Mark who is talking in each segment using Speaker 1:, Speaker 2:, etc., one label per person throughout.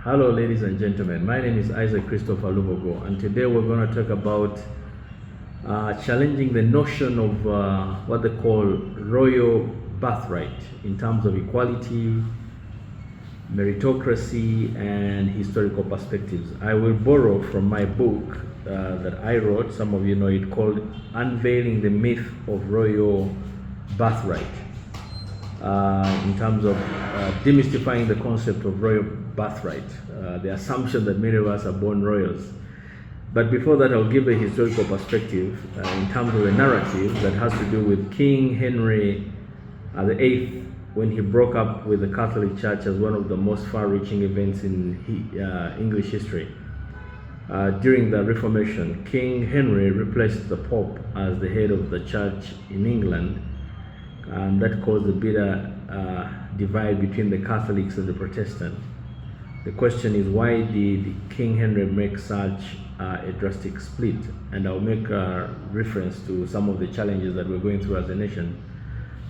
Speaker 1: Hello, ladies and gentlemen. My name is Isaac Christopher Lubogo, and today we're going to talk about challenging the notion of what they call royal birthright in terms of equality, meritocracy, and historical perspectives. I will borrow from my book that I wrote, some of you know it, called Unveiling the Myth of Royal Birthright. In terms of demystifying the concept of royal birthright, the assumption that many of us are born royals. But before that, I'll give a historical perspective in terms of a narrative that has to do with King Henry the Eighth, when he broke up with the Catholic Church as one of the most far-reaching events in English history. During the Reformation, King Henry replaced the Pope as the head of the church in England, and that caused a bitter divide between the Catholics and the Protestants. The question is, why did King Henry make such a drastic split? And I'll make a reference to some of the challenges that we're going through as a nation,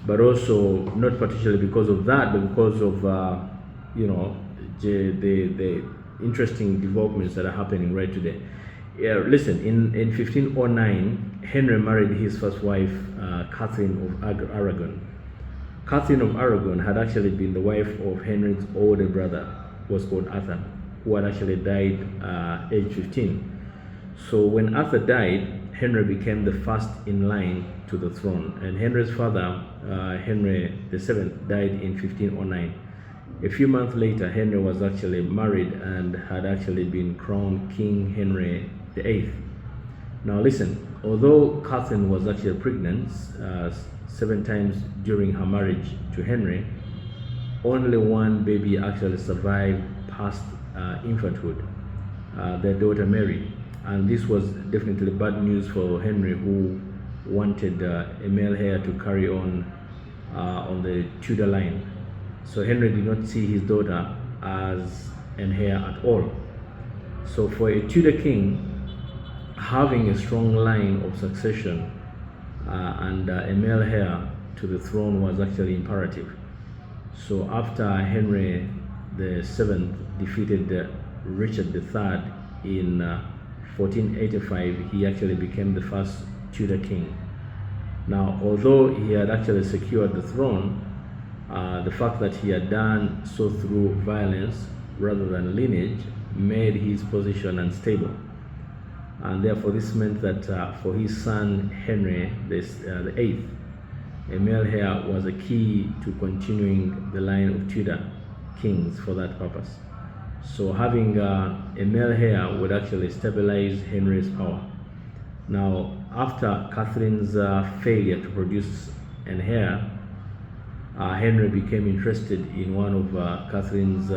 Speaker 1: but also not particularly because of that, but because of the interesting developments that are happening right today. Listen, in 1509, Henry married his first wife, Catherine of Aragon. Catherine of Aragon had actually been the wife of Henry's older brother, who was called Arthur, who had actually died age 15. So when Arthur died, Henry became the first in line to the throne, and Henry's father, Henry VII, died in 1509. A few months later, Henry was actually married and had actually been crowned King Henry VIII. Now listen, although Catherine was actually pregnant 7 times during her marriage to Henry, only one baby actually survived past infanthood, their daughter Mary. And this was definitely bad news for Henry, who wanted a male heir to carry on the Tudor line. So Henry did not see his daughter as an heir at all. So for a Tudor king, having a strong line of succession and a male heir to the throne was actually imperative. So after Henry VII defeated Richard III in 1485, he actually became the first Tudor king. Now, although he had actually secured the throne, the fact that he had done so through violence rather than lineage made his position unstable. And therefore this meant that for his son Henry the Eighth, a male heir was a key to continuing the line of Tudor kings for that purpose. So having a male heir would actually stabilize Henry's power. Now, after Catherine's failure to produce an heir, Henry became interested in one of Catherine's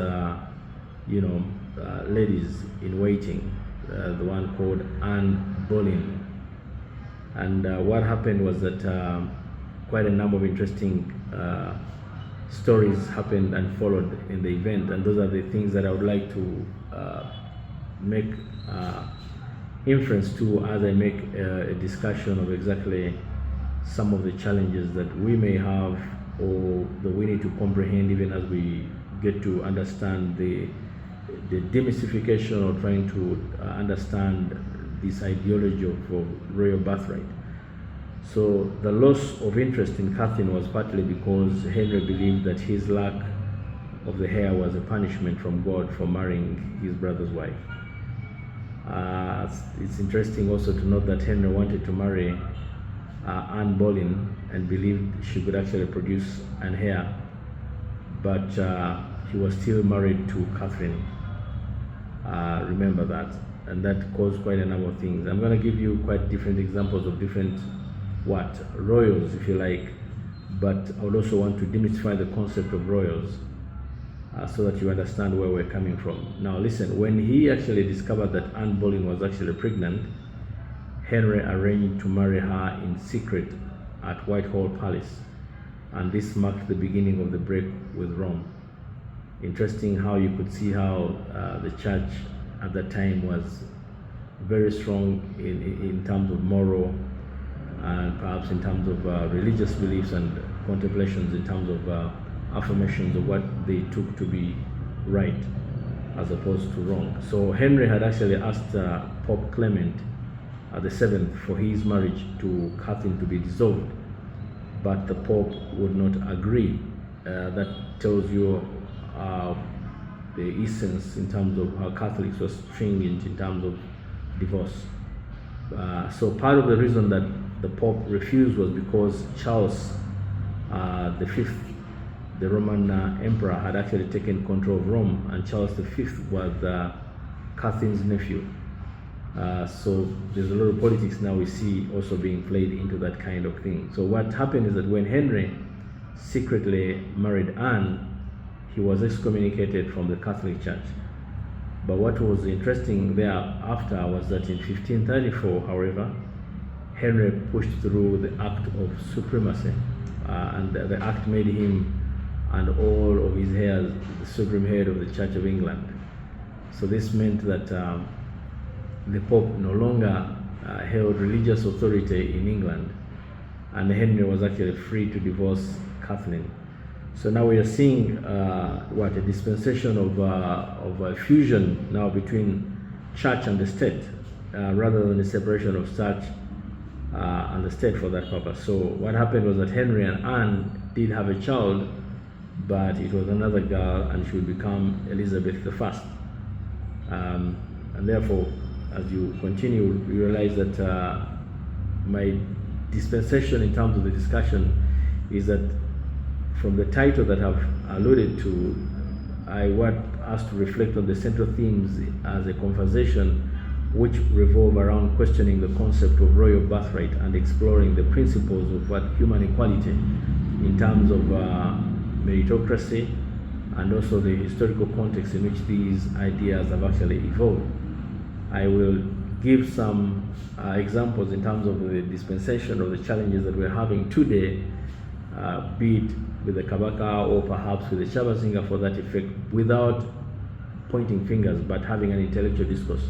Speaker 1: ladies in waiting, the one called Anne Boleyn. And what happened was that quite a number of interesting stories happened and followed in the event, and those are the things that I would like to make inference to as I make a discussion of exactly some of the challenges that we may have, or that we need to comprehend even as we get to understand the demystification, or trying to understand this ideology of royal birthright. So the loss of interest in Catherine was partly because Henry believed that his lack of the heir was a punishment from God for marrying his brother's wife. It's interesting also to note that Henry wanted to marry Anne Boleyn and believed she could actually produce an heir, but he was still married to Catherine. Remember that, and that caused quite a number of things. I'm going to give you quite different examples of different royals, if you like, but I would also want to demystify the concept of royals so that you understand where we're coming from. Now listen, when he actually discovered that Anne Boleyn was actually pregnant, Henry arranged to marry her in secret at Whitehall Palace, and this marked the beginning of the break with Rome. Interesting how you could see how the church at that time was very strong in terms of moral, and perhaps in terms of religious beliefs and contemplations, in terms of affirmations of what they took to be right. as opposed to wrong. So Henry had actually asked Pope Clement the Seventh for his marriage to Catherine to be dissolved, but the Pope would not agree. That tells you the essence in terms of how Catholics were stringent in terms of divorce. So part of the reason that the Pope refused was because Charles V, the Roman emperor, had actually taken control of Rome, and Charles V was Catherine's nephew. So there's a lot of politics now we see also being played into that kind of thing. So what happened is that when Henry secretly married Anne, he was excommunicated from the Catholic Church. But what was interesting thereafter was that in 1534, however, Henry pushed through the Act of Supremacy, and the act made him and all of his heirs the supreme head of the Church of England. So this meant that the Pope no longer held religious authority in England, and Henry was actually free to divorce Catherine. So now we are seeing a dispensation of fusion now between church and the state, rather than the separation of church and the state for that purpose. So what happened was that Henry and Anne did have a child, but it was another girl, and she would become Elizabeth I. And therefore, as you continue, you realize that my dispensation in terms of the discussion is that from the title that I've alluded to, I want us to reflect on the central themes as a conversation which revolve around questioning the concept of royal birthright and exploring the principles of what human equality in terms of meritocracy, and also the historical context in which these ideas have actually evolved. I will give some examples in terms of the dispensation of the challenges that we're having today, be it with the Kabaka or perhaps with the Shabazinga for that effect, without pointing fingers but having an intellectual discourse.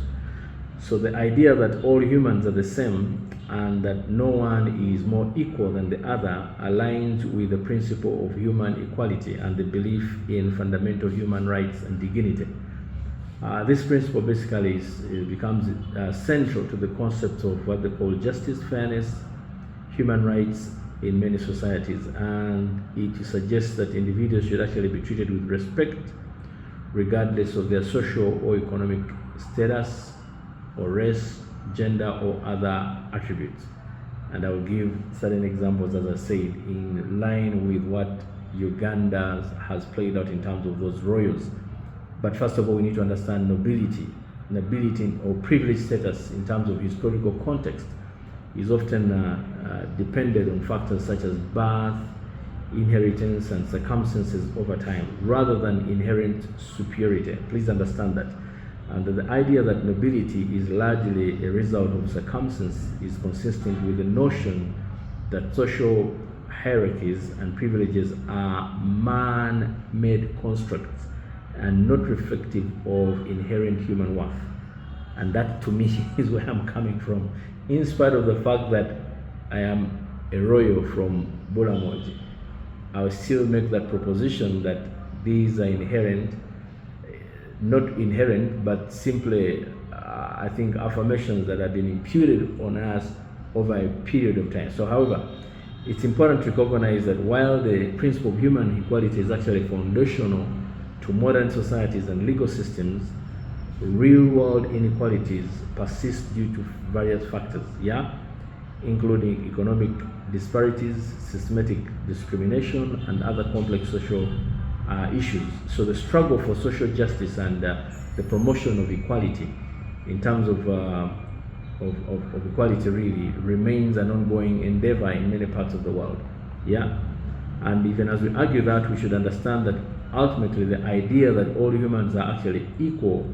Speaker 1: So the idea that all humans are the same and that no one is more equal than the other aligns with the principle of human equality and the belief in fundamental human rights and dignity. This principle basically becomes central to the concept of what they call justice, fairness, human rights in many societies, and it suggests that individuals should actually be treated with respect regardless of their social or economic status or race, gender, or other attributes. And I will give certain examples, as I said, in line with what Uganda has played out in terms of those royals. But first of all, we need to understand nobility or privileged status in terms of historical context is often dependent on factors such as birth, inheritance, and circumstances over time, rather than inherent superiority. Please understand that. And the idea that nobility is largely a result of circumstance is consistent with the notion that social hierarchies and privileges are man-made constructs and not reflective of inherent human worth. And that, to me, is where I'm coming from. In spite of the fact that I am a royal from Bulamoji, I will still make that proposition that these are inherent, not inherent, but simply, I think, affirmations that have been imputed on us over a period of time. So, however, it's important to recognize that while the principle of human equality is actually foundational to modern societies and legal systems, real-world inequalities persist due to various factors, including economic disparities, systematic discrimination, and other complex social issues. So the struggle for social justice and the promotion of equality in terms of equality really remains an ongoing endeavor in many parts of the world. And even as we argue that, we should understand that ultimately the idea that all humans are actually equal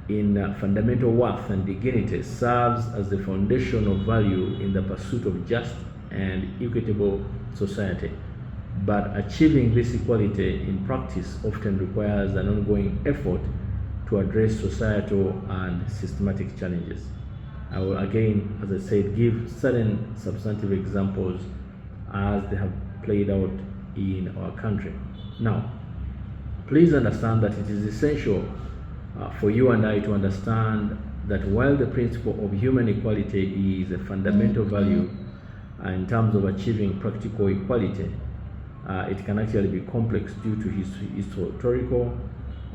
Speaker 1: in fundamental worth and dignity serves as the foundation of value in the pursuit of just and equitable society. But achieving this equality in practice often requires an ongoing effort to address societal and systematic challenges. I will again, as I said, give certain substantive examples as they have played out in our country. Now, please understand that it is essential for you and I to understand that while the principle of human equality is a fundamental value in terms of achieving practical equality, it can actually be complex due to historical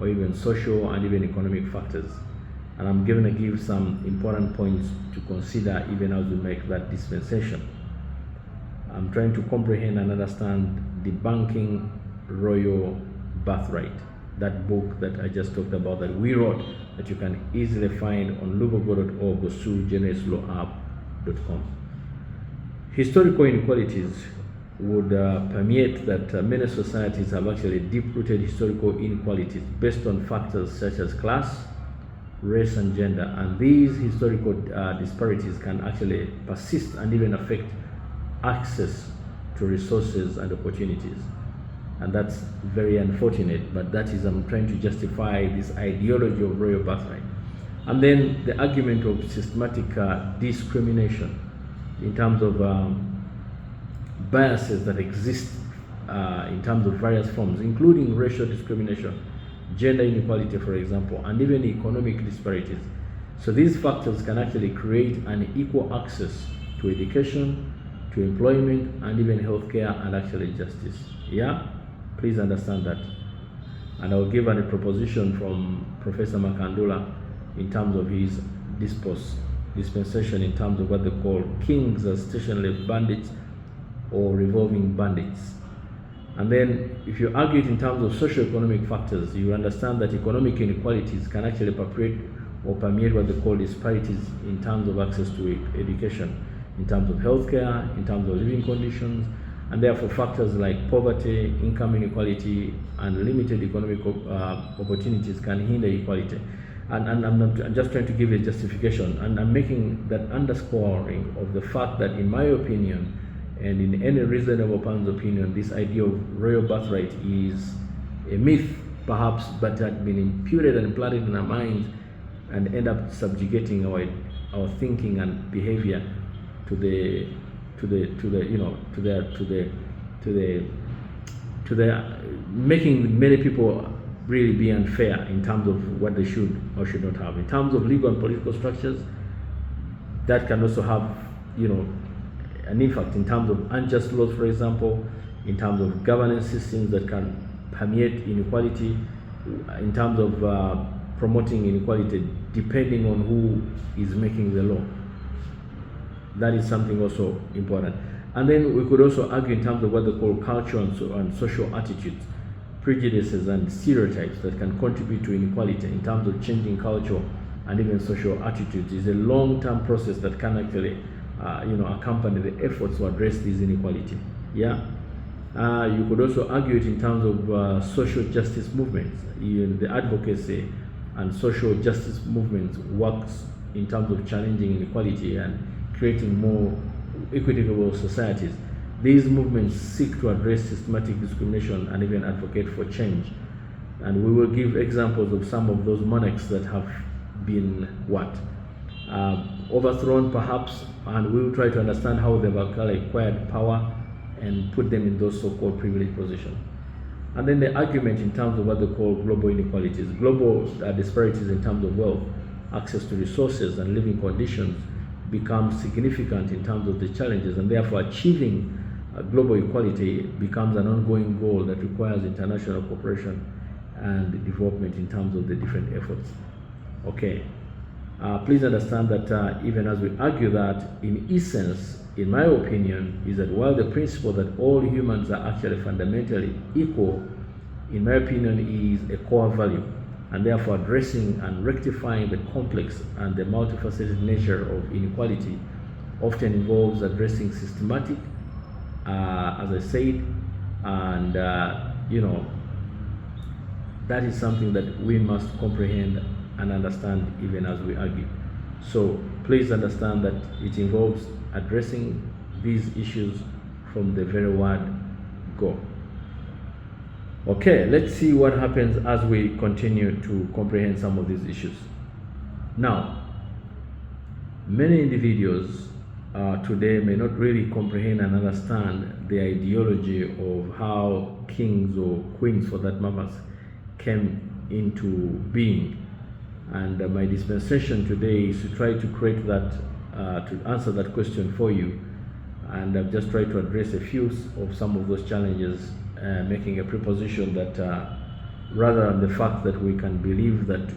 Speaker 1: or even social and even economic factors. And I'm going to give some important points to consider even as we make that dispensation. I'm trying to comprehend and understand Debunking Royal Birthright, that book that I just talked about that we wrote, that you can easily find on lubogo.org or suigeneris.com. Historical inequalities would permeate that many societies have actually deep-rooted historical inequalities based on factors such as class, race, and gender. And these historical disparities can actually persist and even affect access to resources and opportunities. And that's very unfortunate, but that is, I'm trying to justify this ideology of royal birthright. And then the argument of systematic discrimination in terms of biases that exist in terms of various forms, including racial discrimination, gender inequality, for example, and even economic disparities. So these factors can actually create unequal access to education, to employment, and even healthcare, and actually justice. Yeah, please understand that. And I'll give a proposition from Professor Makandula in terms of his dispensation in terms of what they call kings as station-left bandits or revolving bandits. And then if you argue it in terms of socio-economic factors, you understand that economic inequalities can actually perpetuate or permeate what they call disparities in terms of access to education, in terms of healthcare, in terms of living conditions, and therefore factors like poverty, income inequality, and limited economic opportunities can hinder equality. And I'm just trying to give a justification, and I'm making that underscoring of the fact that, in my opinion, and in any reasonable person's opinion, this idea of royal birthright is a myth, perhaps, but had been imputed and planted in our minds and end up subjugating our thinking and behavior to the making many people really be unfair in terms of what they should or should not have. In terms of legal and political structures, that can also have, an impact in terms of unjust laws, for example, in terms of governance systems that can permeate inequality, in terms of promoting inequality depending on who is making the law. That is something also important. And then we could also argue in terms of what they call culture and social attitudes, prejudices and stereotypes that can contribute to inequality in terms of changing culture and even social attitudes. Is a long-term process that can actually accompany the efforts to address this inequality. Yeah. You could also argue it in terms of social justice movements. The advocacy and social justice movements works in terms of challenging inequality and creating more equitable societies. These movements seek to address systematic discrimination and even advocate for change. And we will give examples of some of those monarchs that have been overthrown perhaps, and we will try to understand how they've acquired power and put them in those so-called privileged positions. And then the argument in terms of what they call global inequalities, global disparities in terms of wealth, access to resources, and living conditions become significant in terms of the challenges, and therefore achieving global equality becomes an ongoing goal that requires international cooperation and development in terms of the different efforts. Okay. Please understand that even as we argue that, in essence, in my opinion, is that while the principle that all humans are actually fundamentally equal, in my opinion, is a core value, and therefore addressing and rectifying the complex and the multifaceted nature of inequality often involves addressing systematic, as I said, and that is something that we must comprehend and understand even as we argue. So please understand that it involves addressing these issues from the very word go. Okay, let's see what happens as we continue to comprehend some of these issues. Now, many individuals today may not really comprehend and understand the ideology of how kings or queens, for that matter, came into being. And my dispensation today is to try to create that, to answer that question for you. And I've just tried to address a few of some of those challenges, making a proposition that rather than the fact that we can believe that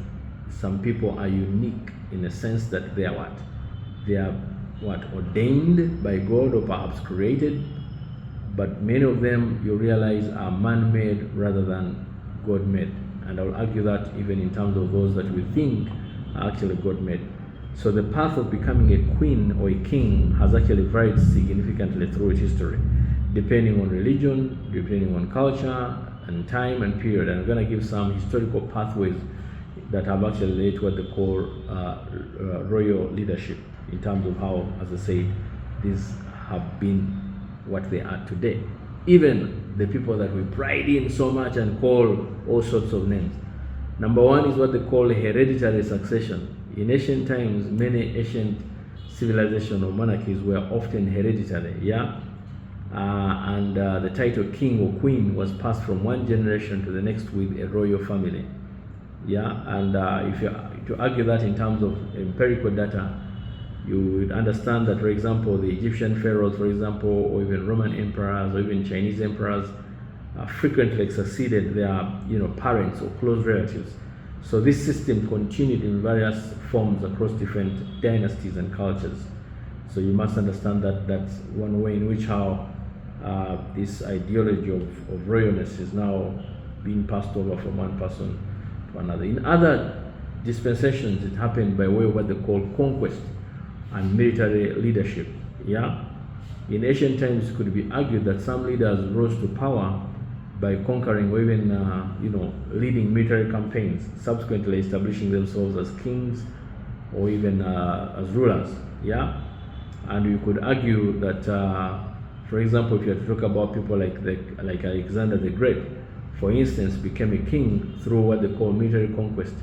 Speaker 1: some people are unique in a sense that they are what? They are what? Ordained by God or perhaps created, but many of them you realize are man-made rather than God-made. And I'll argue that even in terms of those that we think are actually God-made. So the path of becoming a queen or a king has actually varied significantly throughout history, depending on religion, depending on culture, and time and period. And I'm going to give some historical pathways that have actually led to what they call royal leadership, in terms of how, as I said, these have been what they are today. Even the people that we pride in so much and call all sorts of names. Number one is what they call hereditary succession. In ancient times, many ancient civilizations or monarchies were often hereditary, yeah? The title king or queen was passed from one generation to the next with a royal family, yeah? And if you to argue that in terms of empirical data, you would understand that, for example, the Egyptian pharaohs, for example, or even Roman emperors, or even Chinese emperors, frequently succeeded their parents or close relatives. So this system continued in various forms across different dynasties and cultures. So you must understand that that's one way in which how this ideology of royalness is now being passed over from one person to another. In other dispensations, it happened by way of what they call conquest and military leadership. Yeah, in ancient times, it could be argued that some leaders rose to power by conquering or even leading military campaigns, subsequently establishing themselves as kings or even as rulers. Yeah, and you could argue that, for example, if you have to talk about people like Alexander the Great, for instance, became a king through what they call military conquest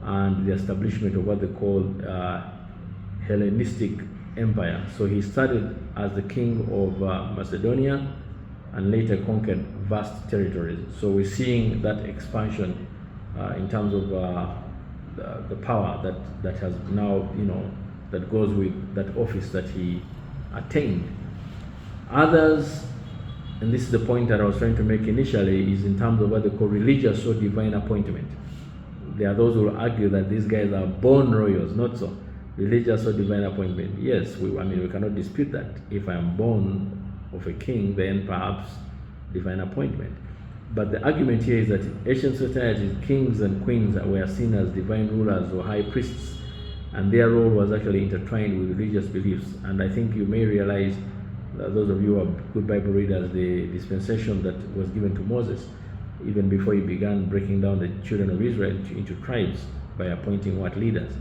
Speaker 1: and the establishment of what they call Hellenistic Empire. So he started as the king of Macedonia and later conquered vast territories. So we're seeing that expansion in terms of the power that has now, that goes with that office that he attained. Others, and this is the point that I was trying to make initially, is in terms of what they call religious or divine appointment. There are those who will argue that these guys are born royals, not so. Religious or divine appointment, yes, we cannot dispute that. If I am born of a king, then perhaps divine appointment. But the argument here is that in ancient societies, kings and queens were seen as divine rulers or high priests, and their role was actually intertwined with religious beliefs. And I think you may realize, those of you who are good Bible readers, the dispensation that was given to Moses, even before he began breaking down the children of Israel into tribes by appointing what leaders.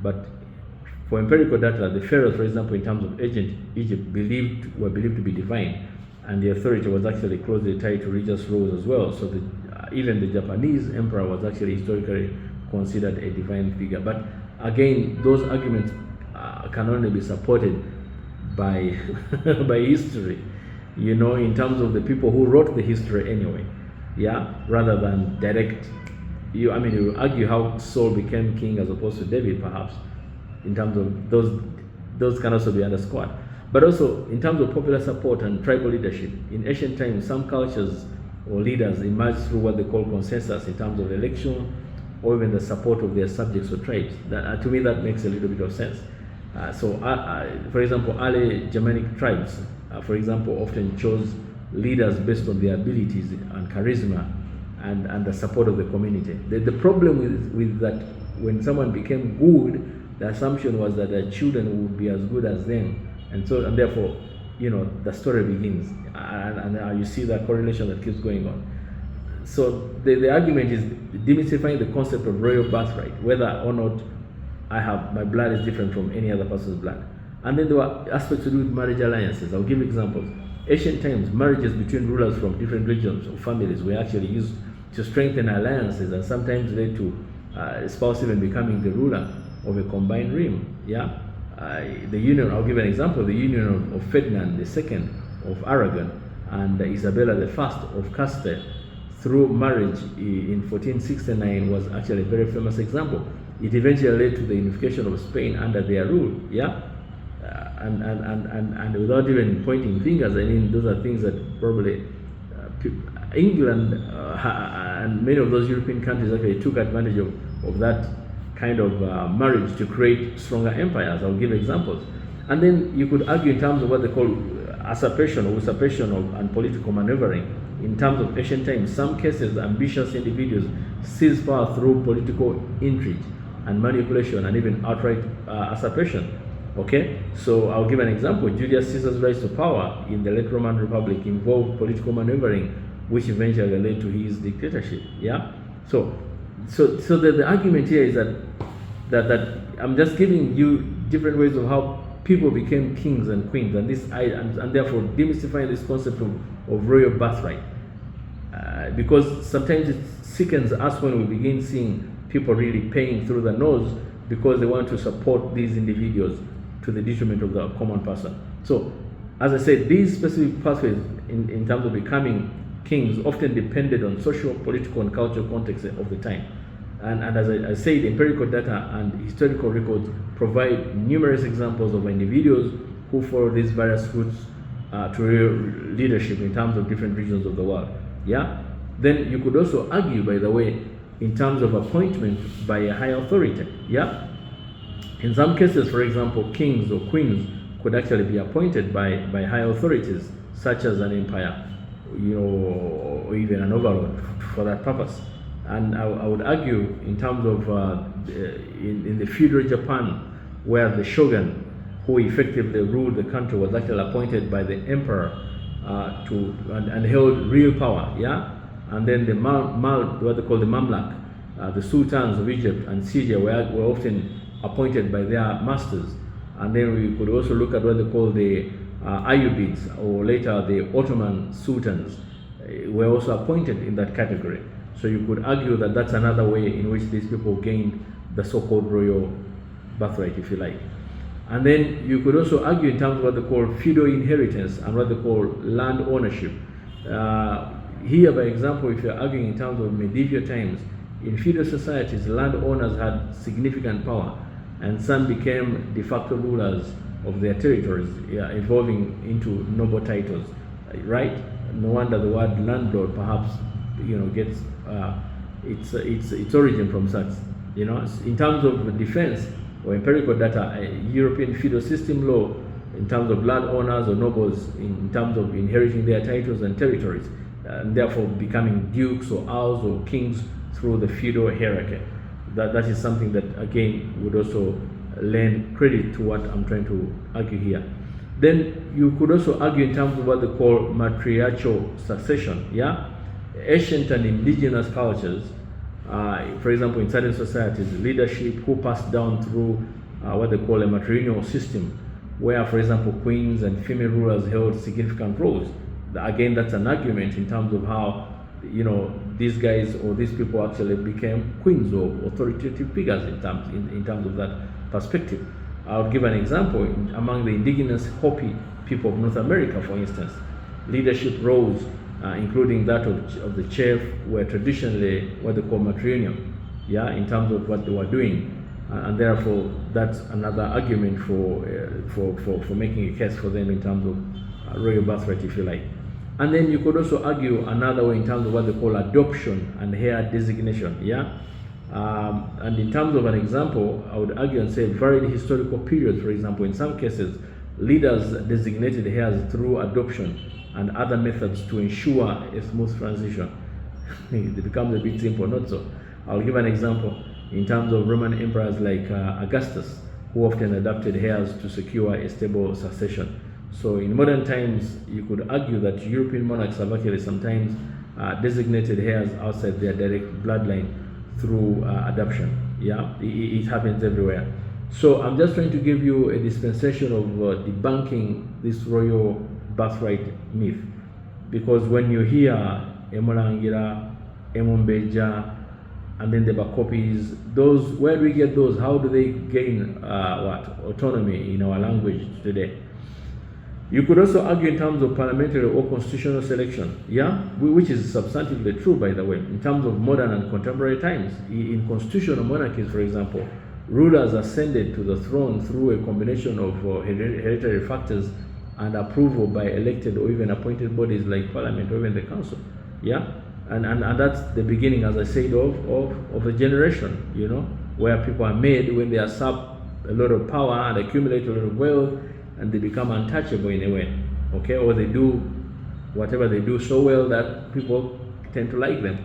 Speaker 1: But for empirical data, the pharaohs, for example, in terms of Egypt, were believed to be divine, and the authority was actually closely tied to religious roles as well. So even the Japanese emperor was actually historically considered a divine figure. But again, those arguments can only be supported by by history, in terms of the people who wrote the history anyway, yeah, rather than direct. You argue how Saul became king as opposed to David, perhaps. In terms of those can also be underscored. But also in terms of popular support and tribal leadership, in ancient times, some cultures or leaders emerged through what they call consensus in terms of election or even the support of their subjects or tribes. To me, that makes a little bit of sense. For example, early Germanic tribes, for example, often chose leaders based on their abilities and charisma and the support of the community. The problem with that, when someone became good, the assumption was that their children would be as good as them, and therefore, the story begins, and you see that correlation that keeps going on. So the argument is demystifying the concept of royal birthright, whether or not my blood is different from any other person's blood. And then there were aspects to do with marriage alliances. I'll give examples. Ancient times, marriages between rulers from different regions or families were actually used to strengthen alliances, and sometimes led to a spouse even becoming the ruler of a combined realm. Yeah, the union. I'll give an example. The union of Ferdinand II of Aragon and Isabella I of Castile through marriage in 1469 was actually a very famous example. It eventually led to the unification of Spain under their rule, yeah? And without even pointing fingers, I mean, those are things that probably England and many of those European countries actually took advantage of that kind of marriage to create stronger empires. I'll give examples. And then you could argue in terms of what they call usurpation or usurpation and political maneuvering. In terms of ancient times, some cases, ambitious individuals seized power through political intrigue and manipulation and even outright usurpation. Okay, so I'll give an example. Julius Caesar's rise to power in the late Roman Republic involved political maneuvering, which eventually led to his dictatorship. Yeah, so the argument here is that I'm just giving you different ways of how people became kings and queens, and therefore demystifying this concept of royal birthright, because sometimes it sickens us when we begin seeing people really paying through the nose because they want to support these individuals to the detriment of the common person. So, as I said, these specific pathways in terms of becoming kings often depended on social, political, and cultural context of the time. And as I said, empirical data and historical records provide numerous examples of individuals who follow these various routes to real leadership in terms of different regions of the world. Yeah? Then you could also argue, by the way, in terms of appointment by a high authority. Yeah? In some cases, for example, kings or queens could actually be appointed by high authorities, such as an empire, or even an overlord for that purpose. And I would argue in terms of in the feudal Japan, where the shogun, who effectively ruled the country, was actually appointed by the emperor and held real power, yeah. And then the what they call the Mamluk, the sultans of Egypt and Syria were often appointed by their masters. And then we could also look at what they call the Ayyubids, or later the Ottoman sultans, were also appointed in that category. So you could argue that that's another way in which these people gained the so-called royal birthright, if you like. And then you could also argue in terms of what they call feudal inheritance and what they call land ownership. Here, by example, if you're arguing in terms of medieval times, in feudal societies, landowners had significant power, and some became de facto rulers of their territories, evolving into noble titles, right? No wonder the word landlord perhaps gets its origin from such. In terms of defense or empirical data, European feudal system law, in terms of landowners or nobles, in terms of inheriting their titles and territories, and therefore becoming dukes or earls or kings through the feudal hierarchy. That is something that, again, would also lend credit to what I'm trying to argue here. Then you could also argue in terms of what they call matriarchal succession. Yeah, ancient and indigenous cultures, for example, in certain societies, leadership who passed down through what they call a matrilineal system, where, for example, queens and female rulers held significant roles. Again, that's an argument in terms of how these guys or these people actually became queens or authoritative figures in terms of that perspective. I'll give an example. Among the indigenous Hopi people of North America, for instance, leadership roles, including that of the chief, were traditionally what they call matrilineal, in terms of what they were doing, and therefore that's another argument for making a case for them in terms of royal birthright, if you like. And then you could also argue another way in terms of what they call adoption and heir designation. And in terms of an example, I would argue and say varied historical periods. For example, in some cases, leaders designated heirs through adoption and other methods to ensure a smooth transition. It becomes a bit simple, not so. I'll give an example in terms of Roman emperors like Augustus, who often adopted heirs to secure a stable succession. So in modern times, you could argue that European monarchs have actually sometimes designated heirs outside their direct bloodline through adoption. It happens everywhere. So I'm just trying to give you a dispensation of debunking this royal birthright myth, because when you hear Emolangira, Emombeja, and then the Bakopis, those, where do we get those? How do they gain autonomy in our language today? You could also argue in terms of parliamentary or constitutional selection, yeah, which is substantively true, by the way, in terms of modern and contemporary times. In constitutional monarchies, for example, rulers ascended to the throne through a combination of hereditary factors and approval by elected or even appointed bodies like parliament or even the council, yeah, and that's the beginning, as I said, of a generation, you know, where people are made when they usurp a lot of power and accumulate a lot of wealth, and they become untouchable in a way, okay, or they do whatever they do so well that people tend to like them,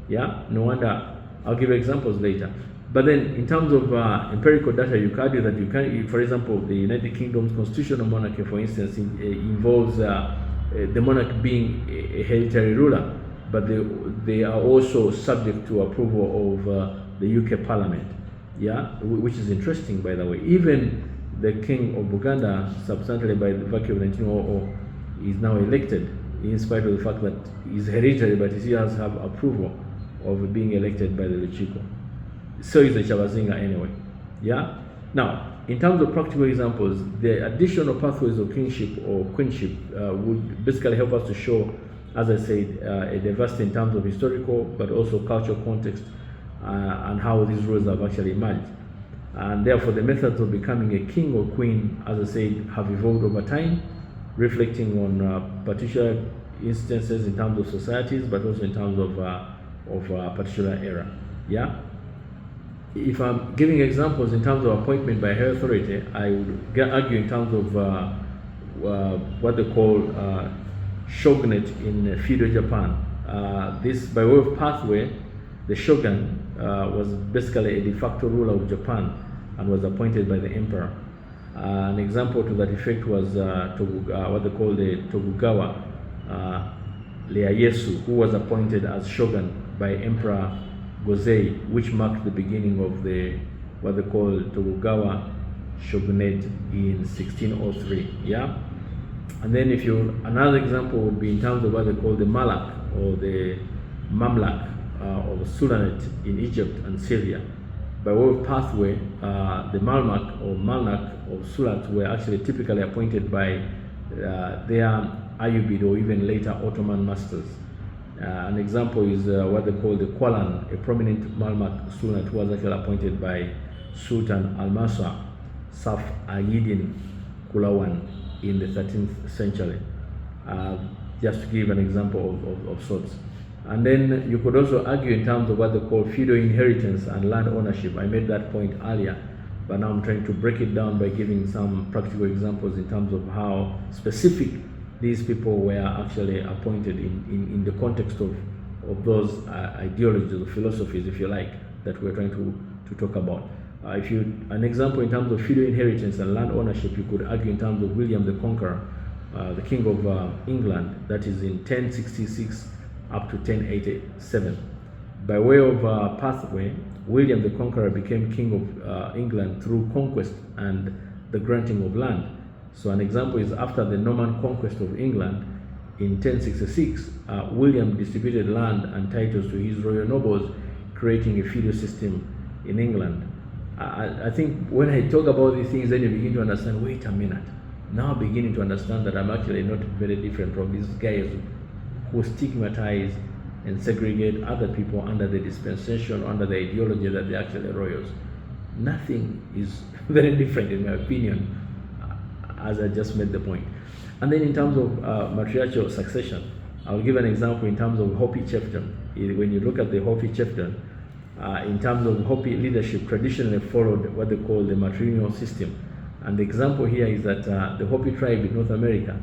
Speaker 1: yeah. No wonder. I'll give examples later. But then, in terms of empirical data, you can argue that you can, for example, the United Kingdom's constitutional monarchy, for instance, involves the monarch being a hereditary ruler, but they are also subject to approval of the UK Parliament, yeah, which is interesting, by the way. Even the King of Buganda, substantially by the virtue of 1900, is now elected, in spite of the fact that he's hereditary, but he still has to have approval of being elected by the Luchiko. So is the Chabazinga anyway, yeah? Now, in terms of practical examples, the additional pathways of kingship or queenship would basically help us to show, as I said, a diversity in terms of historical, but also cultural context, and how these rules have actually emerged. And therefore, the methods of becoming a king or queen, as I said, have evolved over time, reflecting on particular instances in terms of societies, but also in terms of a particular era, yeah? If I'm giving examples in terms of appointment by higher authority, I would argue in terms of what they call shogunate in feudal Japan. This, by way of pathway, the shogun was basically a de facto ruler of Japan and was appointed by the emperor. An example to that effect was what they call the Tokugawa Ieyasu, who was appointed as shogun by Emperor Gozei, which marked the beginning of the what they call Tokugawa shogunate in 1603. Yeah, and then another example would be in terms of what they call the Malak or the Mamlak or Sultanate in Egypt and Syria. By way of pathway, the Malmak or Malnak or Sulat were actually typically appointed by their Ayyubid or even later Ottoman masters. An example is what they call the Kwalan, a prominent Malmak Sultan who was actually appointed by Sultan Al-Masa Saf Ayyidin Kulawan in the 13th century, just to give an example of sorts. And then you could also argue in terms of what they call feudal inheritance and land ownership. I made that point earlier, but now I'm trying to break it down by giving some practical examples in terms of how specific these people were actually appointed in the context of those ideologies or philosophies, if you like, that we're trying to talk about. An example in terms of feudal inheritance and land ownership, you could argue in terms of William the Conqueror, the King of England, that is in 1066 up to 1087. By way of pathway, William the Conqueror became King of England through conquest and the granting of land. So an example is after the Norman conquest of England in 1066, William distributed land and titles to his royal nobles, creating a feudal system in England. I think when I talk about these things, then you begin to understand, wait a minute, now I'm beginning to understand that I'm actually not very different from these guys who stigmatize and segregate other people under the dispensation, under the ideology that they're actually royals. Nothing is very different in my opinion, as I just made the point. And then in terms of matriarchal succession, I'll give an example in terms of Hopi chieftain. When you look at the Hopi chieftain, in terms of Hopi leadership, traditionally followed what they call the matrilineal system. And the example here is that the Hopi tribe in North America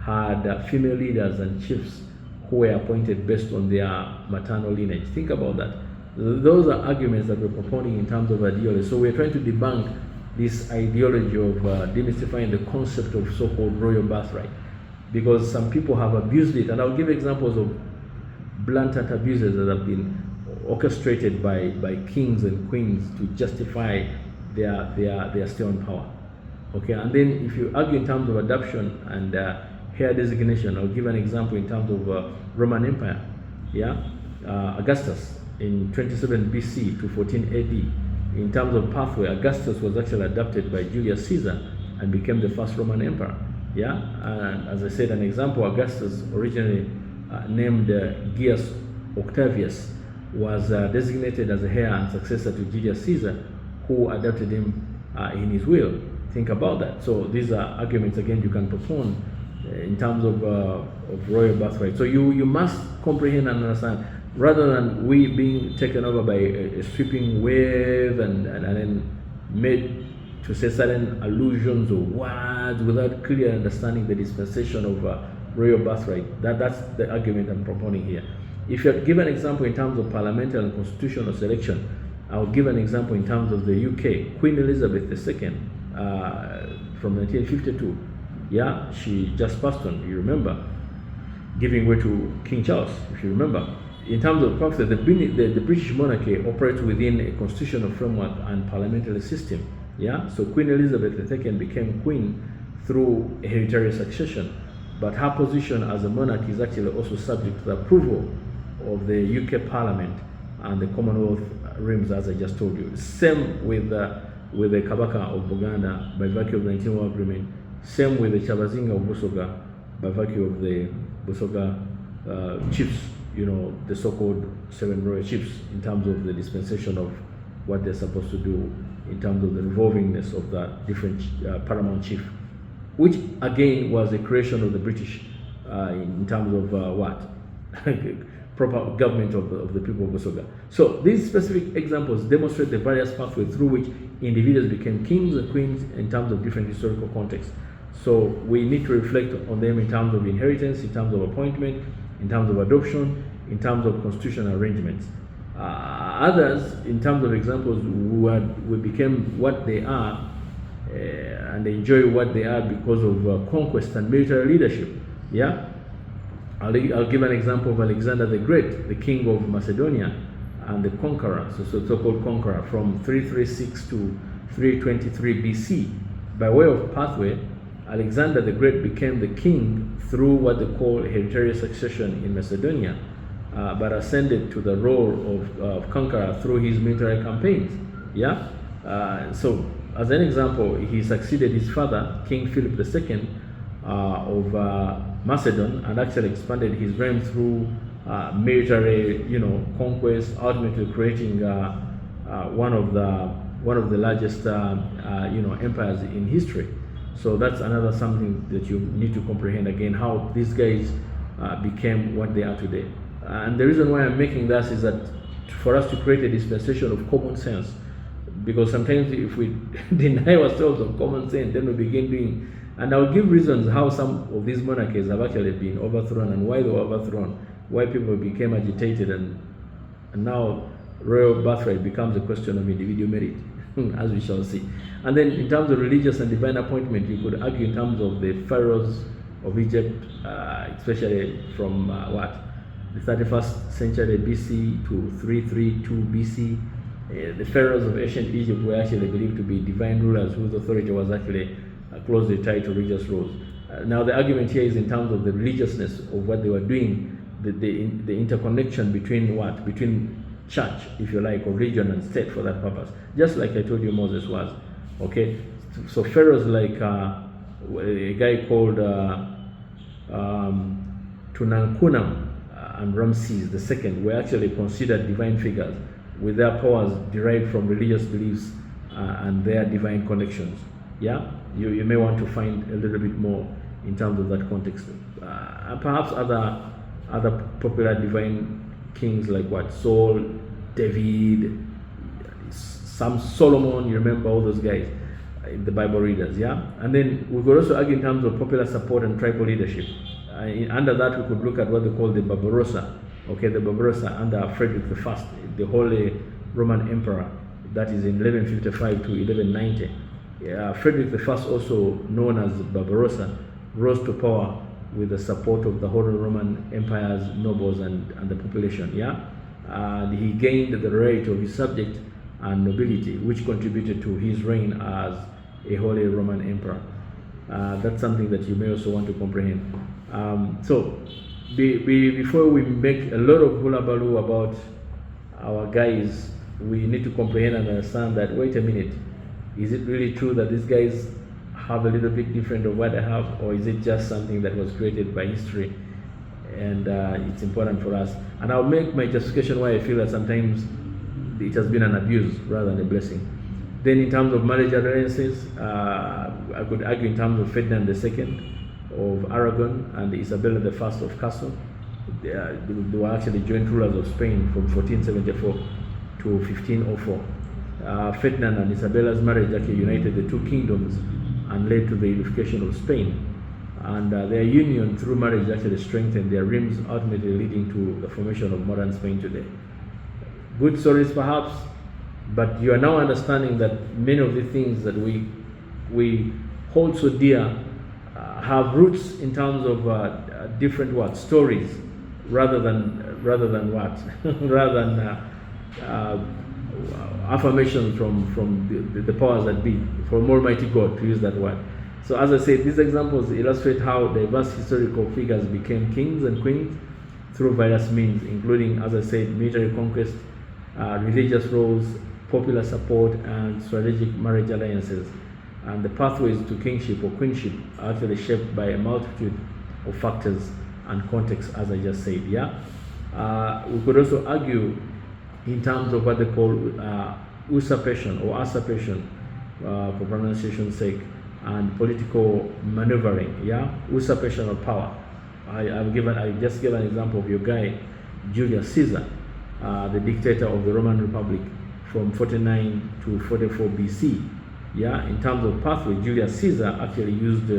Speaker 1: had female leaders and chiefs who were appointed based on their maternal lineage. Think about that. Those are arguments that we're propounding in terms of ideology. So we're trying to debunk this ideology of demystifying the concept of so-called royal birthright, because some people have abused it, and I'll give examples of blatant abuses that have been orchestrated by kings and queens to justify their stay on power. Okay, and then if you argue in terms of adoption and heir designation, I'll give an example in terms of Roman Empire. Yeah, Augustus in 27 BC to 14 AD. In terms of pathway, Augustus was actually adopted by Julius Caesar and became the first Roman emperor. Yeah, and as I said, an example, Augustus, originally named Gaius Octavius, was designated as the heir and successor to Julius Caesar, who adopted him in his will. Think about that. So these are arguments, again, you can propose in terms of royal birthright. So you must comprehend and understand, rather than we being taken over by a sweeping wave and then made to say certain allusions or words without clear understanding the dispensation of royal birthright. That's the argument I'm propounding here. If you give an example in terms of parliamentary and constitutional selection, I'll give an example in terms of the UK. Queen Elizabeth II from 1952. Yeah, she just passed on, you remember, giving way to King Charles, if you remember. In terms of proxy, the British monarchy operates within a constitutional framework and parliamentary system. Yeah, so Queen Elizabeth II became queen through hereditary succession, but her position as a monarch is actually also subject to the approval of the UK Parliament and the Commonwealth realms, as I just told you. Same with the Kabaka of Buganda by virtue of the 1901 agreement. Same with the Chabazinga of Busoga by virtue of the Busoga chiefs, you know, the so-called 7 royal chiefs, in terms of the dispensation of what they're supposed to do in terms of the revolvingness of the different paramount chief, which again was a creation of the British in terms of what? Proper government of the people of Busoga. So these specific examples demonstrate the various pathways through which individuals became kings and queens in terms of different historical contexts. So we need to reflect on them in terms of inheritance, in terms of appointment, in terms of adoption, in terms of constitutional arrangements. Others, in terms of examples, we became what they are and enjoy what they are because of conquest and military leadership. Yeah, I'll give an example of Alexander the Great, the king of Macedonia and the conqueror, so-called conqueror, from 336 to 323 BC. By way of pathway, Alexander the Great became the king through what they call hereditary succession in Macedonia, but ascended to the role of conqueror through his military campaigns. Yeah, so as an example, he succeeded his father, King Philip II of Macedon, and actually expanded his reign through military, conquest, ultimately creating one of the largest, empires in history. So that's another something that you need to comprehend, again, how these guys became what they are today. And the reason why I'm making this is that for us to create a dispensation of common sense, because sometimes if we deny ourselves of common sense, then we begin doing, and I'll give reasons how some of these monarchies have actually been overthrown and why they were overthrown, why people became agitated, and now royal birthright becomes a question of individual merit, as we shall see. And then in terms of religious and divine appointment, you could argue in terms of the pharaohs of Egypt, especially from the 31st century BC to 332 BC. The pharaohs of ancient Egypt were actually believed to be divine rulers whose authority was actually closely tied to religious rules. Now the argument here is in terms of the religiousness of what they were doing, the interconnection between what? Between church, if you like, or religion and state for that purpose. Just like I told you Moses was. Okay? So pharaohs like a guy called Tutankhamun and Ramses II were actually considered divine figures with their powers derived from religious beliefs and their divine connections. Yeah, you may want to find a little bit more in terms of that context. And perhaps other popular divine kings like what? Saul, David, some Solomon, you remember all those guys, the Bible readers, yeah? And then we could also argue in terms of popular support and tribal leadership. Under that, we could look at what they call the Barbarossa. Okay, the Barbarossa under Frederick I, the Holy Roman Emperor, that is in 1155 to 1190. Frederick I, also known as Barbarossa, rose to power with the support of the Holy Roman Empire's nobles and the population. Yeah, and he gained the right of his subject and nobility, which contributed to his reign as a Holy Roman Emperor. That's something that you may also want to comprehend. So before we make a lot of hullabaloo about our guys, we need to comprehend and understand that, wait a minute, is it really true that these guys have a little bit different of what I have, or is it just something that was created by history and it's important for us? And I'll make my justification why I feel that sometimes it has been an abuse rather than a blessing. Then in terms of marriage alliances, I could argue in terms of Ferdinand II of Aragon and Isabella I of Castile. They were actually joint rulers of Spain from 1474 to 1504. Ferdinand and Isabella's marriage actually united the two kingdoms and led to the unification of Spain. And their union through marriage actually strengthened their realms, ultimately leading to the formation of modern Spain today. Good stories perhaps, but you are now understanding that many of the things that we hold so dear have roots in terms of different stories rather than what rather than affirmation from the powers that be, from Almighty God, to use that word. So as I said, these examples illustrate how diverse historical figures became kings and queens through various means, including, as I said, military conquest, religious roles, popular support, and strategic marriage alliances. And the pathways to kingship or queenship are actually shaped by a multitude of factors and contexts, as I just said. We could also argue in terms of what they call usurpation or usurpation, for pronunciation's sake, and political maneuvering. Usurpation of power. I just gave an example of your guy Julius Caesar, the dictator of the Roman Republic from 49 to 44 BC. In terms of pathway, Julius Caesar actually used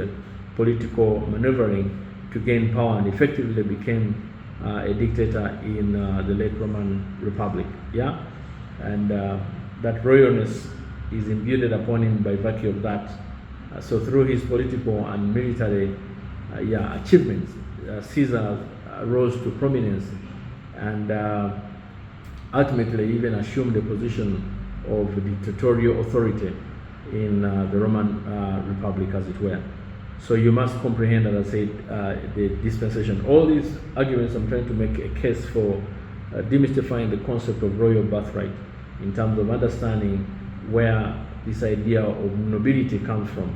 Speaker 1: political maneuvering to gain power and effectively became a dictator in the late Roman Republic. And that royalness is imbued upon him by virtue of that. So through his political and military achievements, Caesar rose to prominence and ultimately even assumed the position of dictatorial authority in the Roman Republic, as it were. So you must comprehend, as I said, the dispensation. All these arguments, I'm trying to make a case for demystifying the concept of royal birthright in terms of understanding where this idea of nobility comes from.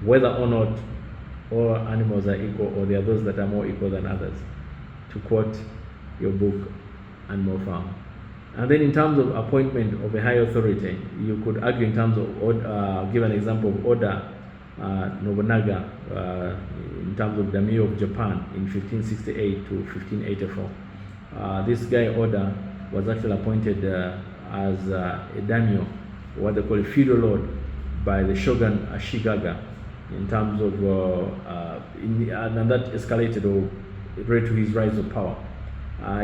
Speaker 1: Whether or not all animals are equal, or there are those that are more equal than others, to quote your book, and more farm. And then in terms of appointment of a high authority, you could argue in terms of, give an example of Oda Nobunaga, in terms of daimyo of Japan in 1568 to 1584. This guy Oda was actually appointed as a daimyo, what they call a feudal lord, by the shogun Ashigaga, in terms of, and that escalated or led to his rise of power.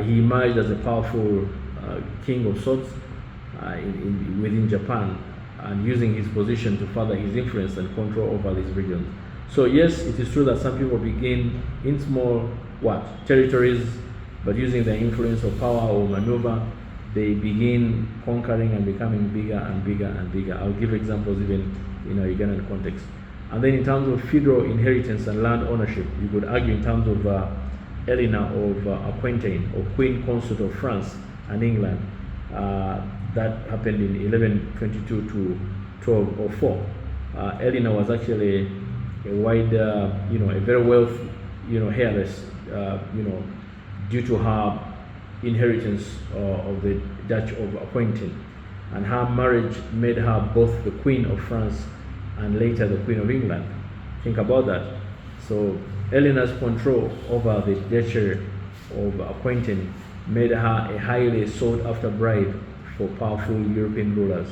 Speaker 1: He emerged as a powerful king of sorts within Japan, and using his position to further his influence and control over these regions. So yes, it is true that some people begin in small territories, but using their influence or power or maneuver, they begin conquering and becoming bigger and bigger and bigger. I'll give examples even in a Ugandan context. And then in terms of feudal inheritance and land ownership, you could argue in terms of Eleanor of Aquitaine, or Queen Consort of France and England. That happened in 1122 to 1204. Eleanor was actually a wide, a very wealthy, heiress, due to her inheritance of the Duchy of Aquitaine, and her marriage made her both the Queen of France and later the Queen of England. Think about that. So Eleanor's control over the Duchy of Aquitaine made her a highly sought after bride for powerful European rulers.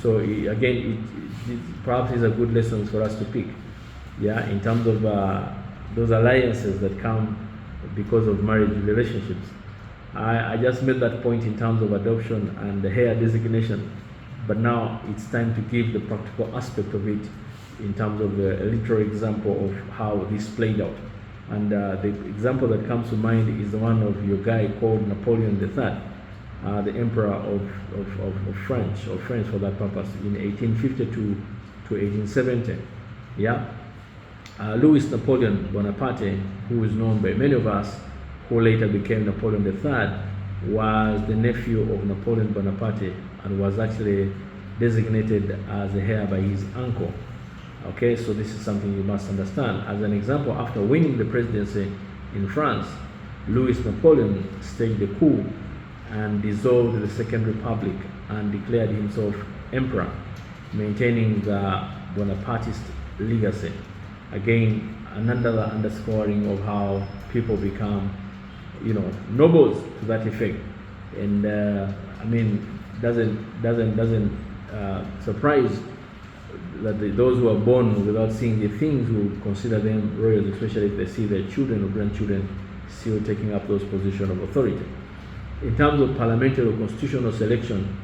Speaker 1: So again, it perhaps is a good lesson for us to pick, in terms of those alliances that come because of marriage relationships. I just made that point in terms of adoption and the heir designation, but now it's time to give the practical aspect of it in terms of a literal example of how this played out. And the example that comes to mind is the one of your guy called Napoleon III, the Emperor of France for that purpose, in 1852 to 1870. Louis Napoleon Bonaparte, who is known by many of us, who later became Napoleon III, was the nephew of Napoleon Bonaparte and was actually designated as the heir by his uncle. Okay, so this is something you must understand. As an example, after winning the presidency in France, Louis Napoleon staged a coup and dissolved the Second Republic and declared himself emperor, maintaining the Bonapartist legacy. Again, another underscoring of how people become, nobles to that effect. And I mean, doesn't surprise that those who are born without seeing the things will consider them royals, especially if they see their children or grandchildren still taking up those positions of authority. In terms of parliamentary or constitutional selection,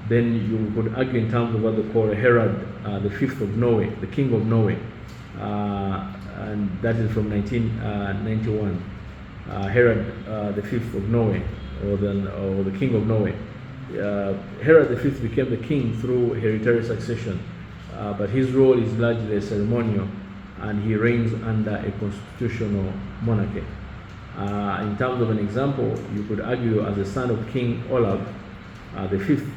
Speaker 1: then you could argue in terms of what they call Herod the Fifth of Norway, the King of Norway, and that is from 1991. Herod the Fifth of Norway, or the King of Norway. Herod the Fifth became the king through hereditary succession, but his role is largely ceremonial, and he reigns under a constitutional monarchy. In terms of an example, you could argue as a son of King Olav the Fifth,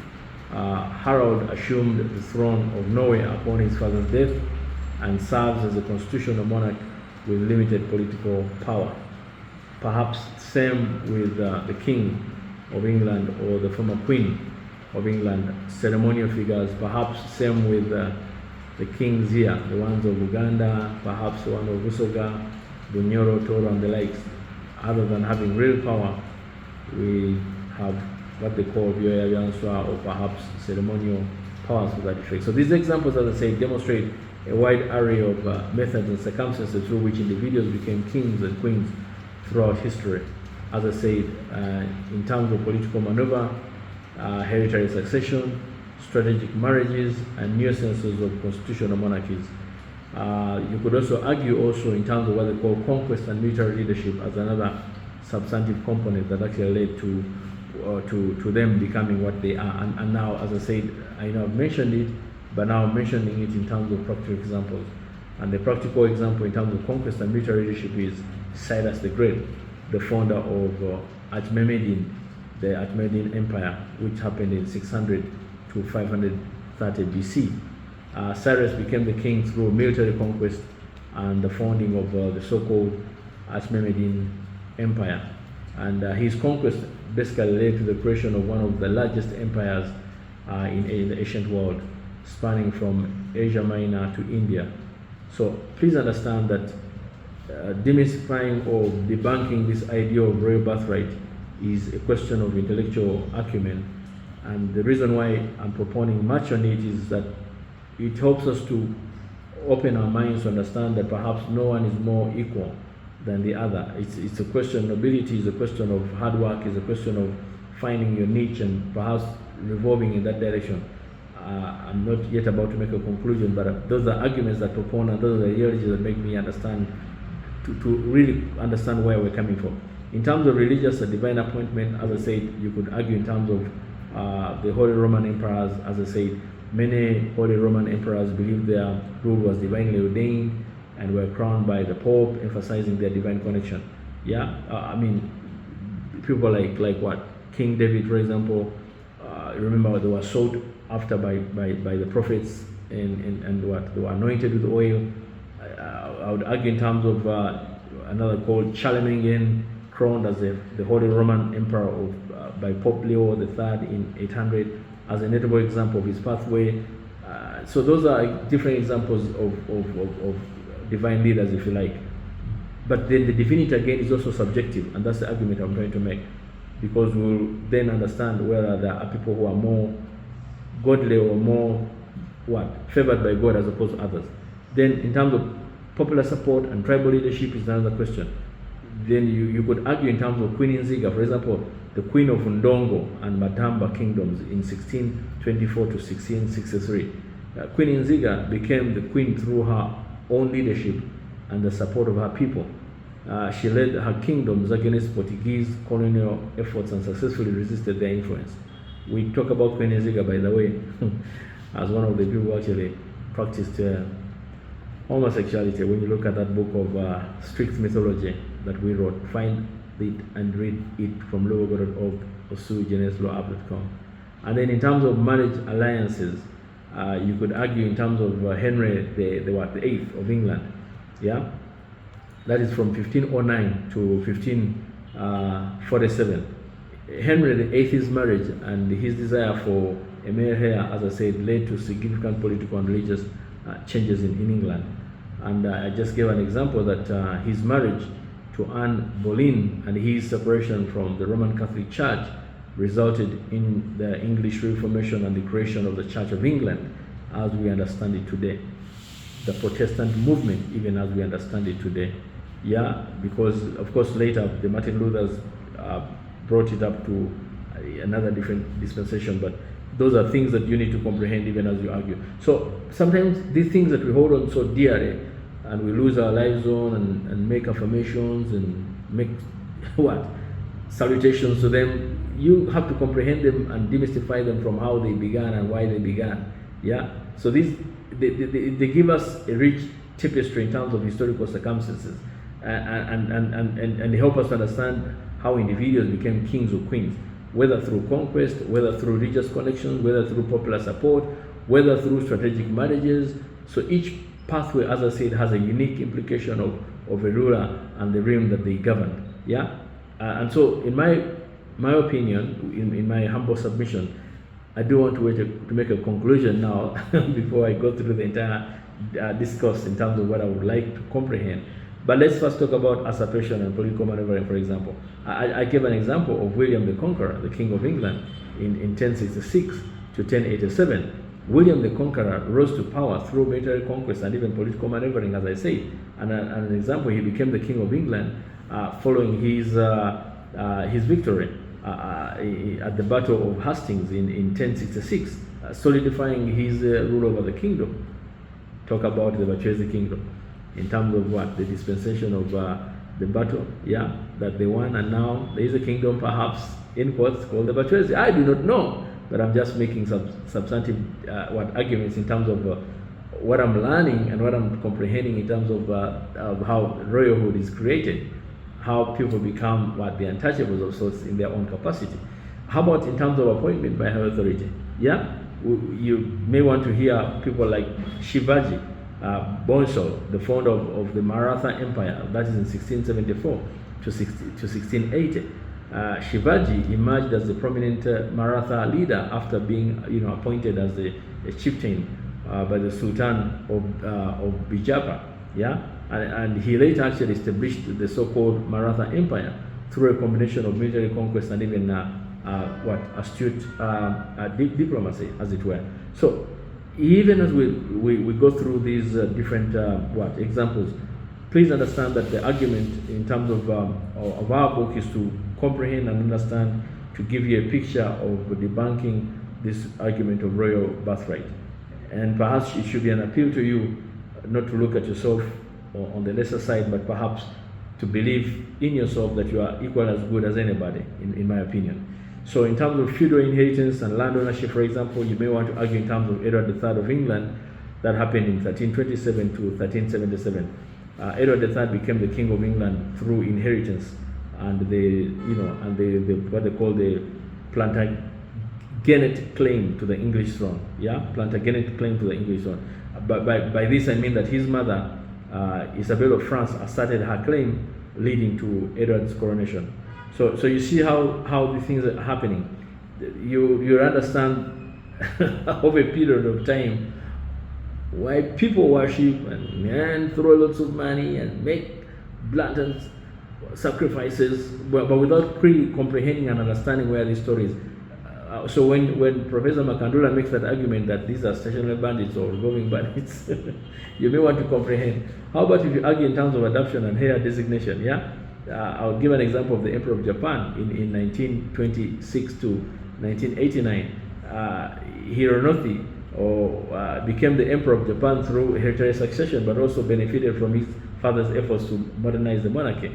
Speaker 1: Harald assumed the throne of Norway upon his father's death and serves as a constitutional monarch with limited political power. Perhaps same with the King of England or the former Queen of England, ceremonial figures. Perhaps same with the kings here, the ones of Uganda, perhaps the one of Busoga, Bunyoro, Toro, and the likes. Other than having real power, we have what they call Bioya Byanswa, or perhaps ceremonial powers to that effect. So these examples, as I say, demonstrate a wide array of methods and circumstances through which individuals became kings and queens throughout history. As I said, in terms of political maneuver, hereditary succession, strategic marriages, and nuisances of constitutional monarchies. You could also argue in terms of what they call conquest and military leadership as another substantive component that actually led to them becoming what they are. And now, as I said, I know I've mentioned it, but now I'm mentioning it in terms of practical examples. And the practical example in terms of conquest and military leadership is Cyrus the Great, the founder of the Achaemenid Empire, which happened in 600 to 530 BC. Cyrus became the king through military conquest and the founding of the so-called Achaemenid Empire. And his conquest basically led to the creation of one of the largest empires in the ancient world, spanning from Asia Minor to India. So please understand that demystifying or debunking this idea of royal birthright is a question of intellectual acumen. And the reason why I'm proponing much on it is that it helps us to open our minds to understand that perhaps no one is more equal than the other. It's a question, nobility is a question of hard work, is a question of finding your niche and perhaps revolving in that direction. I'm not yet about to make a conclusion, but those are arguments that proponent, those are the ideologies that make me understand, to really understand where we're coming from. In terms of religious and divine appointment, as I said, you could argue in terms of the Holy Roman Emperors. As I said, many Holy Roman Emperors believed their rule was divinely ordained and were crowned by the Pope, emphasizing their divine connection. I mean, people like what? King David, for example, remember they were sought after by the prophets and what? They were anointed with oil. I would argue in terms of another called Charlemagne, crowned as the Holy Roman Emperor by Pope Leo III in 800, as a notable example of his pathway. So those are different examples of divine leaders, if you like. But then the divinity again is also subjective, and that's the argument I'm trying to make, because we'll then understand whether there are people who are more godly or more favored by God as opposed to others. Then in terms of popular support and tribal leadership is another question. Then you could argue in terms of Queen Nzinga, for example, the Queen of Ndongo and Matamba kingdoms in 1624 to 1663. Queen Nzinga became the queen through her own leadership and the support of her people. She led her kingdoms against Portuguese colonial efforts and successfully resisted their influence. We talk about Queen Nzinga, by the way, as one of the people who actually practiced homosexuality. When you look at that book of strict mythology that we wrote, find it and read it from lubogo.org or suigeneris.com. And then in terms of marriage alliances, You could argue in terms of Henry the eighth of England, yeah, that is from 1509 to 1547. Henry the eighth's marriage and his desire for a male heir, as I said, led to significant political and religious changes in England. And I just gave an example that his marriage to Anne Boleyn and his separation from the Roman Catholic Church resulted in the English Reformation and the creation of the Church of England as we understand it today. The Protestant movement, even as we understand it today. Yeah, because of course later the Martin Luthers brought it up to another different dispensation, but those are things that you need to comprehend even as you argue. So sometimes these things that we hold on so dearly and we lose our lives on and make affirmations and make what? Salutations to them, you have to comprehend them and demystify them from how they began and why they began. Yeah. So these they give us a rich tapestry in terms of historical circumstances and help us understand how individuals became kings or queens, whether through conquest, whether through religious connections, whether through popular support, whether through strategic marriages. So each pathway, as I said, has a unique implication of a ruler and the realm that they govern. Yeah. And so in my opinion, in my humble submission, I do want to wait to make a conclusion now before I go through the entire discourse in terms of what I would like to comprehend. But let's first talk about usurpation and political maneuvering, for example. I gave an example of William the Conqueror, the King of England, in 1066 to 1087. William the Conqueror rose to power through military conquest and even political maneuvering, as I say. And an example, he became the King of England following his victory at the Battle of Hastings in 1066, solidifying his rule over the kingdom. Talk about the Bachuese kingdom in terms of what? The dispensation of the battle, yeah, that they won, and now there is a kingdom perhaps in quotes called the Bachuese. I do not know, but I'm just making some substantive arguments in terms of what I'm learning and what I'm comprehending in terms of how royalhood is created, how people become the untouchables of sorts in their own capacity. How about in terms of appointment by higher authority? Yeah, you may want to hear people like Shivaji Bhonsle, the founder of the Maratha Empire, that is in 1674 to 1680. Shivaji emerged as the prominent Maratha leader after being appointed as a chieftain by the Sultan of Bijapur. Yeah, and he later actually established the so-called Maratha Empire through a combination of military conquest and even astute diplomacy, as it were. So even as we go through these different examples, please understand that the argument in terms of our book is to comprehend and understand, to give you a picture of debunking this argument of royal birthright. And perhaps it should be an appeal to you not to look at yourself on the lesser side, but perhaps to believe in yourself that you are equal as good as anybody, in my opinion. So in terms of feudal inheritance and land ownership, for example, you may want to argue in terms of Edward III of England, that happened in 1327 to 1377. Edward III became the King of England through inheritance and what they call the Plantagenet claim to the English throne. Yeah, Plantagenet claim to the English throne. But by this I mean that his mother, Isabel of France, asserted her claim, leading to Edward's coronation. So you see how the things are happening. You understand over a period of time why people worship and throw lots of money and make blatant sacrifices, but without really comprehending and understanding where the story is. So when Professor Makandula makes that argument that these are stationary bandits or roving bandits, you may want to comprehend. How about if you argue in terms of adoption and heir designation? Yeah, I'll give an example of the Emperor of Japan in 1926 to 1989. Hironothi became the Emperor of Japan through hereditary succession, but also benefited from his father's efforts to modernize the monarchy.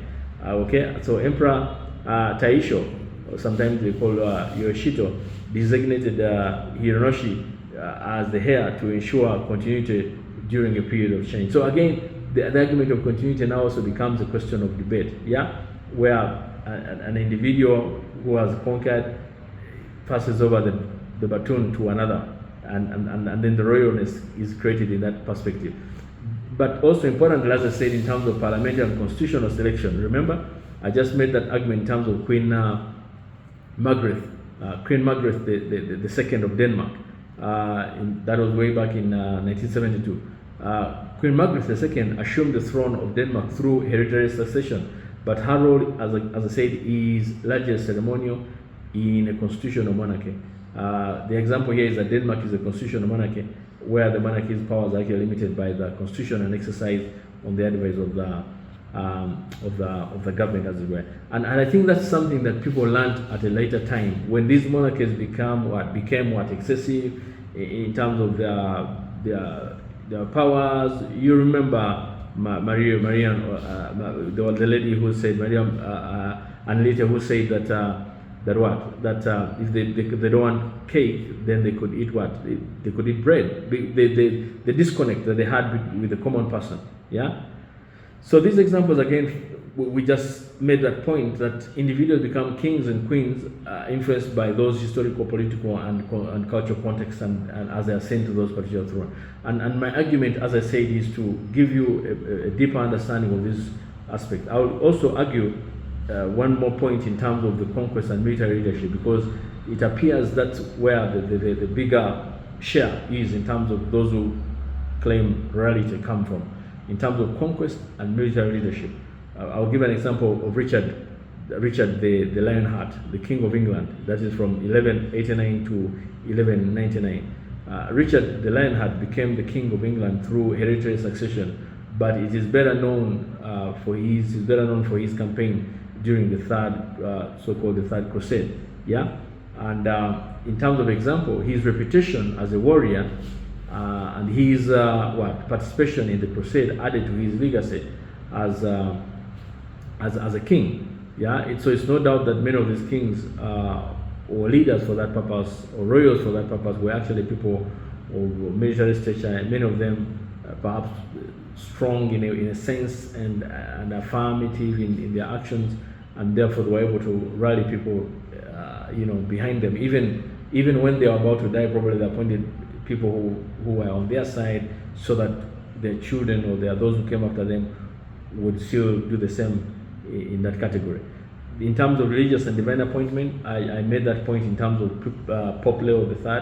Speaker 1: So Emperor Taisho, or sometimes they call Yoshito, designated Hironoshi as the heir to ensure continuity during a period of change. So again, the argument of continuity now also becomes a question of debate, yeah, where an individual who has conquered passes over the baton to another, and then the royalness is created in that perspective. But also importantly, as I said, in terms of parliamentary and constitutional selection, remember, I just made that argument in terms of Queen Margaret, the second of Denmark. That was way back in 1972. Queen Margaret II assumed the throne of Denmark through hereditary succession, but her role, as I said, is largely ceremonial in a constitutional monarchy. The example here is that Denmark is a constitutional monarchy, where the monarchy's powers are actually limited by the constitution and exercised on the advice of the government, as it were. And I think that's something that people learned at a later time when these monarchies became excessive in terms of their powers. You remember Mariam, the lady who said, Mariam and later who said that if they don't want cake, then they could eat what? They could eat bread. The disconnect that they had with the common person. Yeah. So these examples, again, we just made that point that individuals become kings and queens influenced by those historical, political, and cultural contexts, and as they are sent to those particular thrones. And my argument, as I said, is to give you a deeper understanding of this aspect. I will also argue one more point in terms of the conquest and military leadership, because it appears that's where the bigger share is in terms of those who claim royalty come from, in terms of conquest and military leadership. I'll give an example of Richard the Lionheart, the King of England. That is from 1189 to 1199. Richard the Lionheart became the King of England through hereditary succession, but it is better known for his campaign during the so-called the Third Crusade. Yeah, and in terms of example, his reputation as a warrior and his participation in the crusade added to his legacy as a king. Yeah, so it's no doubt that many of these kings or leaders for that purpose, or royals for that purpose, were actually people of military stature, and many of them perhaps strong in a sense and affirmative in their actions, and therefore they were able to rally people behind them. Even when they are about to die, probably they appointed people who were on their side, so that their children or those who came after them would still do the same in that category. In terms of religious and divine appointment, I made that point in terms of Pope Leo III,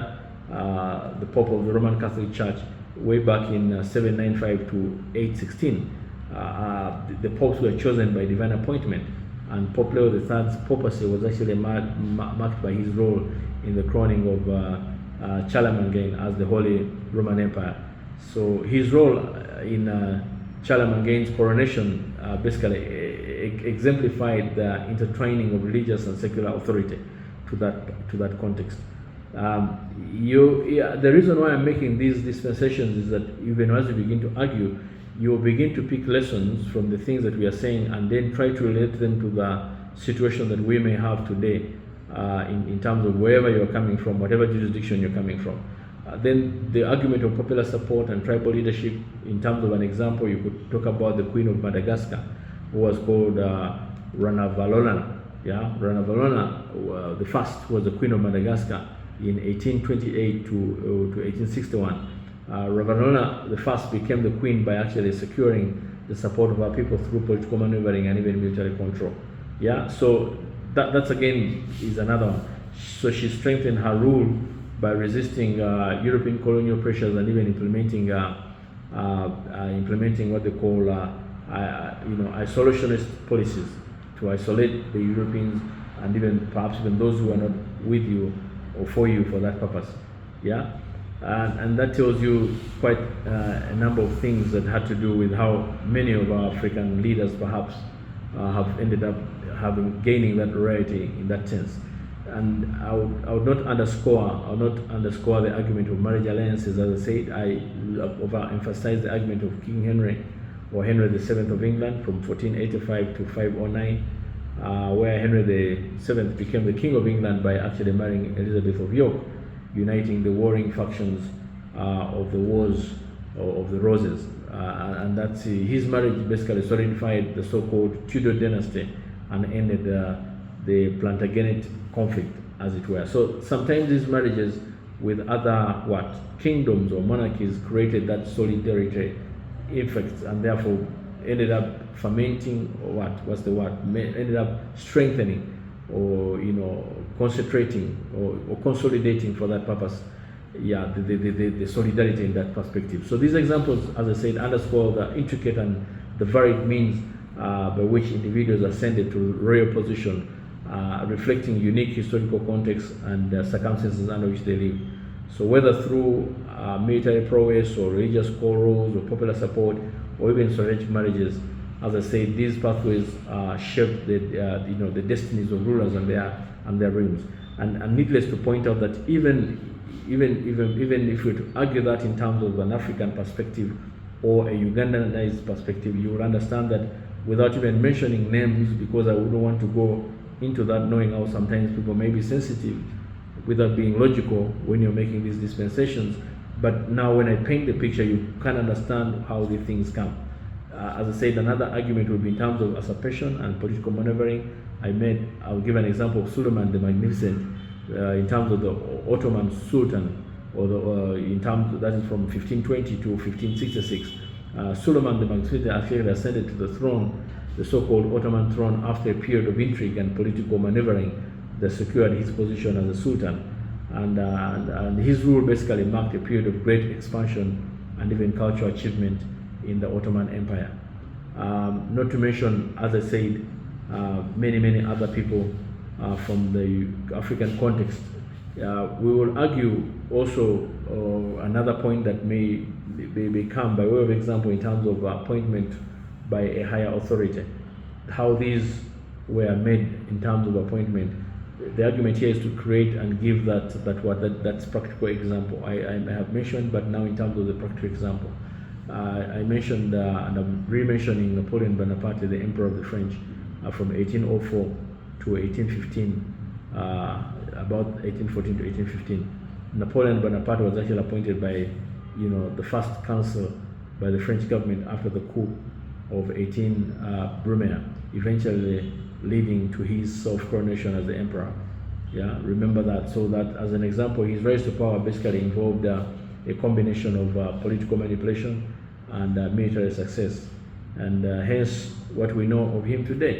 Speaker 1: the Pope of the Roman Catholic Church, way back in 795 to 816. The popes were chosen by divine appointment, and Pope Leo III's papacy was actually marked by his role in the crowning of Charlemagne as the Holy Roman Empire. So his role in Charlemagne's coronation basically exemplified the intertwining of religious and secular authority to that context. The reason why I'm making these dispensations is that even as you begin to argue, you will begin to pick lessons from the things that we are saying, and then try to relate them to the situation that we may have today in terms of wherever you're coming from, whatever jurisdiction you're coming from. Then the argument of popular support and tribal leadership. In terms of an example, you could talk about the Queen of Madagascar, who was called Ranavalona. Yeah, Ranavalona the first was the Queen of Madagascar in 1828 to 1861. Ranavalona the first became the queen by actually securing the support of our people through political maneuvering and even military control. Yeah, so that's again is another one. So she strengthened her rule by resisting European colonial pressures and even implementing what they call isolationist policies to isolate the Europeans and even perhaps even those who are not with you or for you for that purpose. Yeah, and that tells you quite a number of things that had to do with how many of our African leaders perhaps have ended up gaining that royalty in that sense. And I would not underscore the argument of marriage alliances. As I said, I overemphasize the argument of King Henry, or Henry VII of England, from 1485 to 509, where Henry VII became the King of England by actually marrying Elizabeth of York, uniting the warring factions of the Wars of the Roses. And that's his marriage basically solidified the so-called Tudor dynasty and ended the Plantagenet conflict, as it were. So sometimes these marriages with other kingdoms or monarchies created that solidarity effect, and therefore ended up fermenting, or ended up strengthening, or concentrating, or consolidating for that purpose, the solidarity in that perspective. So these examples, as I said, underscore the intricate and the varied means by which individuals ascended to royal position, reflecting unique historical context and circumstances under which they live. So whether through military prowess or religious quarrels or popular support or even strategic marriages, as I said, these pathways shaped the destinies of rulers and their realms. And needless to point out that even if we argue that in terms of an African perspective or a Ugandanized perspective, you will understand that without even mentioning names, because I wouldn't want to go into that, knowing how sometimes people may be sensitive without being logical when you're making these dispensations. But now when I paint the picture, you can understand how the things come. As I said, another argument would be in terms of usurpation and political maneuvering. I'll give an example of Suleiman the Magnificent, in terms of the Ottoman Sultan, in terms that is from 1520 to 1566. Suleiman the Magnificent actually ascended to the throne, the so-called Ottoman throne, after a period of intrigue and political maneuvering that secured his position as a sultan. And his rule basically marked a period of great expansion and even cultural achievement in the Ottoman Empire. Not to mention, as I said, many other people from the African context. We will argue also another point that may come by way of example in terms of appointment by a higher authority, how these were made in terms of appointment. The argument here is to create and give that's practical example. I have mentioned, but now in terms of the practical example, I mentioned and I'm re-mentioning Napoleon Bonaparte, the Emperor of the French, from 1804 to 1815, about 1814 to 1815. Napoleon Bonaparte was actually appointed by, the first council by the French government after the coup of 18 Brumaire, eventually leading to his self-coronation as the emperor. Yeah, remember that. So that, as an example, his rise to power basically involved a combination of political manipulation and military success, and hence what we know of him today.